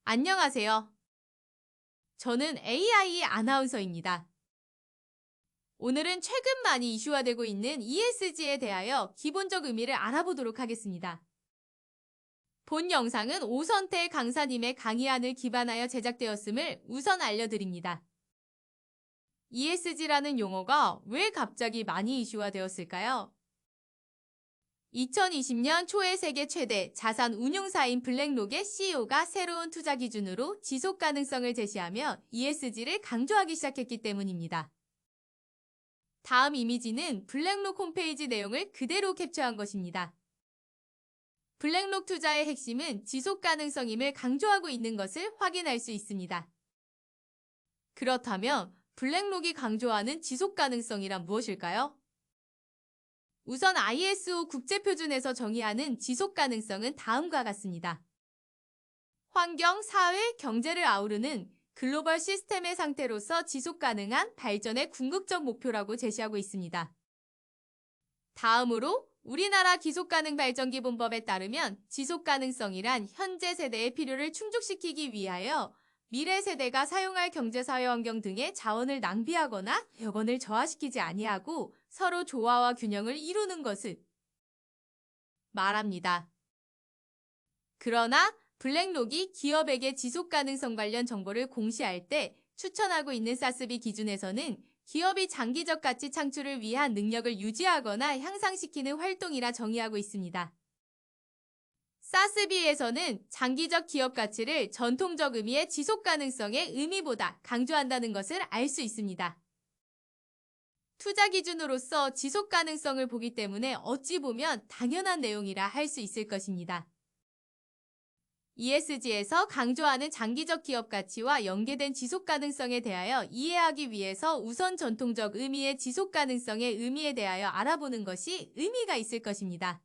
안녕하세요. 저는 AI 아나운서입니다. 오늘은 최근 많이 이슈화되고 있는 ESG에 대하여 기본적 의미를 알아보도록 하겠습니다. 본 영상은 오선태 강사님의 강의안을 기반하여 제작되었음을 우선 알려드립니다. ESG라는 용어가 왜 갑자기 많이 이슈화되었을까요? 2020년 초에 세계 최대 자산 운용사인 블랙록의 CEO가 새로운 투자 기준으로 지속 가능성을 제시하며 ESG를 강조하기 시작했기 때문입니다. 다음 이미지는 블랙록 홈페이지 내용을 그대로 캡처한 것입니다. 블랙록 투자의 핵심은 지속 가능성임을 강조하고 있는 것을 확인할 수 있습니다. 그렇다면 블랙록이 강조하는 지속 가능성이란 무엇일까요? 우선 ISO 국제표준에서 정의하는 지속 가능성은 다음과 같습니다. 환경, 사회, 경제를 아우르는 글로벌 시스템의 상태로서 지속 가능한 발전의 궁극적 목표라고 제시하고 있습니다. 다음으로 우리나라 기속가능발전기본법에 따르면 지속가능성이란 현재 세대의 필요를 충족시키기 위하여 미래 세대가 사용할 경제사회 환경 등의 자원을 낭비하거나 여건을 저하시키지 아니하고 서로 조화와 균형을 이루는 것을 말합니다. 그러나 블랙록이 기업에게 지속가능성 관련 정보를 공시할 때 추천하고 있는 사스비 기준에서는 기업이 장기적 가치 창출을 위한 능력을 유지하거나 향상시키는 활동이라 정의하고 있습니다. 사스비에서는 장기적 기업 가치를 전통적 의미의 지속 가능성의 의미보다 강조한다는 것을 알 수 있습니다. 투자 기준으로서 지속 가능성을 보기 때문에 어찌 보면 당연한 내용이라 할 수 있을 것입니다. ESG에서 강조하는 장기적 기업 가치와 연계된 지속 가능성에 대하여 이해하기 위해서 우선 전통적 의미의 지속 가능성의 의미에 대하여 알아보는 것이 의미가 있을 것입니다.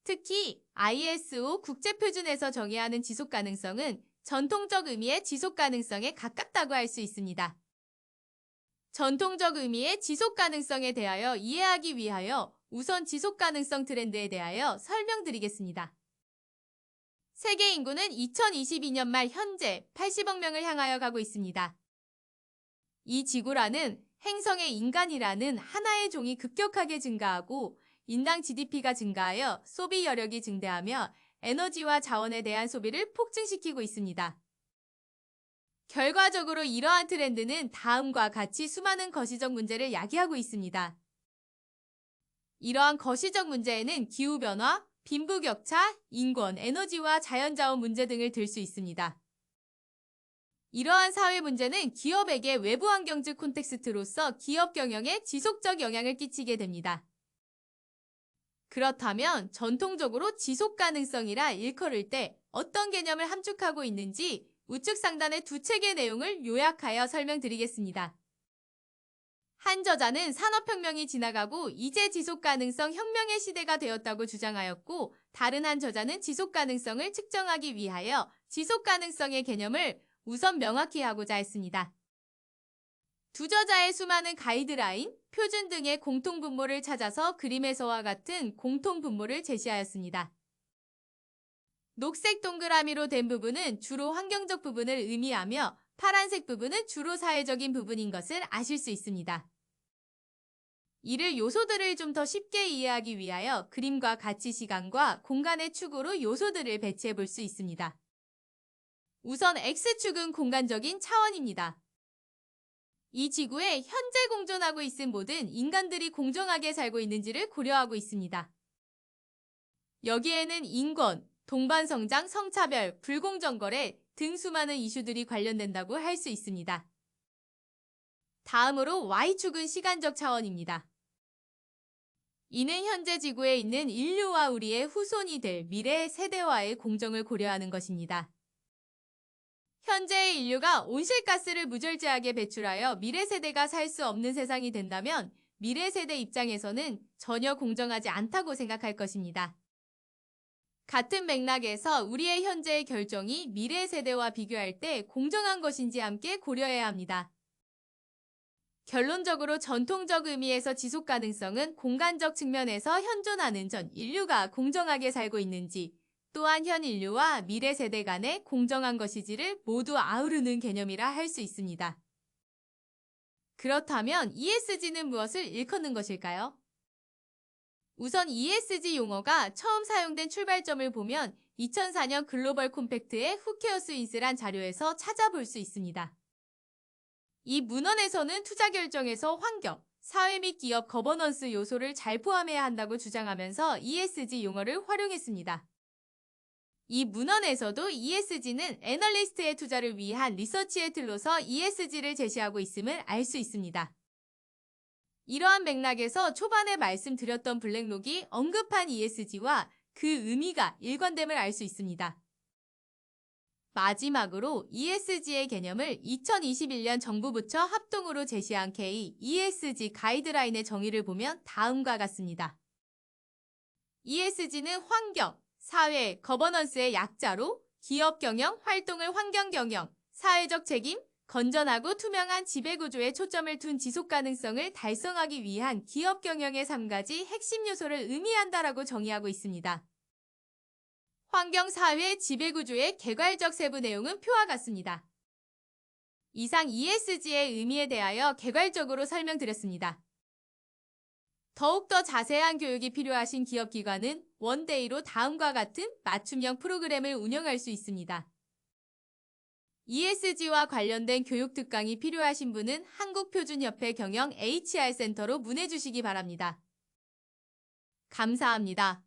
특히 ISO 국제표준에서 정의하는 지속 가능성은 전통적 의미의 지속 가능성에 가깝다고 할 수 있습니다. 전통적 의미의 지속 가능성에 대하여 이해하기 위하여 우선 지속 가능성 트렌드에 대하여 설명드리겠습니다. 세계 인구는 2022년 말 현재 80억 명을 향하여 가고 있습니다. 이 지구라는 행성의 인간이라는 하나의 종이 급격하게 증가하고 인당 GDP가 증가하여 소비 여력이 증대하며 에너지와 자원에 대한 소비를 폭증시키고 있습니다. 결과적으로 이러한 트렌드는 다음과 같이 수많은 거시적 문제를 야기하고 있습니다. 이러한 거시적 문제에는 기후변화, 빈부격차, 인권, 에너지와 자연자원 문제 등을 들 수 있습니다. 이러한 사회 문제는 기업에게 외부 환경적 콘텍스트로서 기업 경영에 지속적 영향을 끼치게 됩니다. 그렇다면 전통적으로 지속 가능성이라 일컬을 때 어떤 개념을 함축하고 있는지 우측 상단의 두 책의 내용을 요약하여 설명드리겠습니다. 한 저자는 산업혁명이 지나가고 이제 지속가능성 혁명의 시대가 되었다고 주장하였고, 다른 한 저자는 지속가능성을 측정하기 위하여 지속가능성의 개념을 우선 명확히 하고자 했습니다. 두 저자의 수많은 가이드라인, 표준 등의 공통분모를 찾아서 그림에서와 같은 공통분모를 제시하였습니다. 녹색 동그라미로 된 부분은 주로 환경적 부분을 의미하며 파란색 부분은 주로 사회적인 부분인 것을 아실 수 있습니다. 이를 요소들을 좀 더 쉽게 이해하기 위하여 그림과 같이 시간과 공간의 축으로 요소들을 배치해 볼 수 있습니다. 우선 X축은 공간적인 차원입니다. 이 지구에 현재 공존하고 있는 모든 인간들이 공정하게 살고 있는지를 고려하고 있습니다. 여기에는 인권, 동반성장, 성차별, 불공정거래 등 수많은 이슈들이 관련된다고 할 수 있습니다. 다음으로 Y축은 시간적 차원입니다. 이는 현재 지구에 있는 인류와 우리의 후손이 될 미래 세대와의 공정을 고려하는 것입니다. 현재의 인류가 온실가스를 무절제하게 배출하여 미래 세대가 살 수 없는 세상이 된다면 미래 세대 입장에서는 전혀 공정하지 않다고 생각할 것입니다. 같은 맥락에서 우리의 현재의 결정이 미래 세대와 비교할 때 공정한 것인지 함께 고려해야 합니다. 결론적으로 전통적 의미에서 지속 가능성은 공간적 측면에서 현존하는 전 인류가 공정하게 살고 있는지 또한 현 인류와 미래 세대 간의 공정한 것이지를 모두 아우르는 개념이라 할 수 있습니다. 그렇다면 ESG는 무엇을 일컫는 것일까요? 우선 ESG 용어가 처음 사용된 출발점을 보면 2004년 글로벌 콤팩트의 Who Cares With란 자료에서 찾아볼 수 있습니다. 이 문헌에서는 투자 결정에서 환경, 사회 및 기업 거버넌스 요소를 잘 포함해야 한다고 주장하면서 ESG 용어를 활용했습니다. 이 문헌에서도 ESG는 애널리스트의 투자를 위한 리서치의 틀로서 ESG를 제시하고 있음을 알 수 있습니다. 이러한 맥락에서 초반에 말씀드렸던 블랙록이 언급한 ESG와 그 의미가 일관됨을 알 수 있습니다. 마지막으로 ESG의 개념을 2021년 정부 부처 합동으로 제시한 K ESG 가이드라인의 정의를 보면 다음과 같습니다. ESG는 환경, 사회, 거버넌스의 약자로 기업 경영, 활동을 환경 경영, 사회적 책임, 건전하고 투명한 지배구조에 초점을 둔 지속가능성을 달성하기 위한 기업 경영의 3가지 핵심 요소를 의미한다라고 정의하고 있습니다. 환경, 사회, 지배구조의 개괄적 세부 내용은 표와 같습니다. 이상 ESG의 의미에 대하여 개괄적으로 설명드렸습니다. 더욱더 자세한 교육이 필요하신 기업기관은 원데이로 다음과 같은 맞춤형 프로그램을 운영할 수 있습니다. ESG와 관련된 교육 특강이 필요하신 분은 한국표준협회 경영 HR센터로 문의주시기 바랍니다. 감사합니다.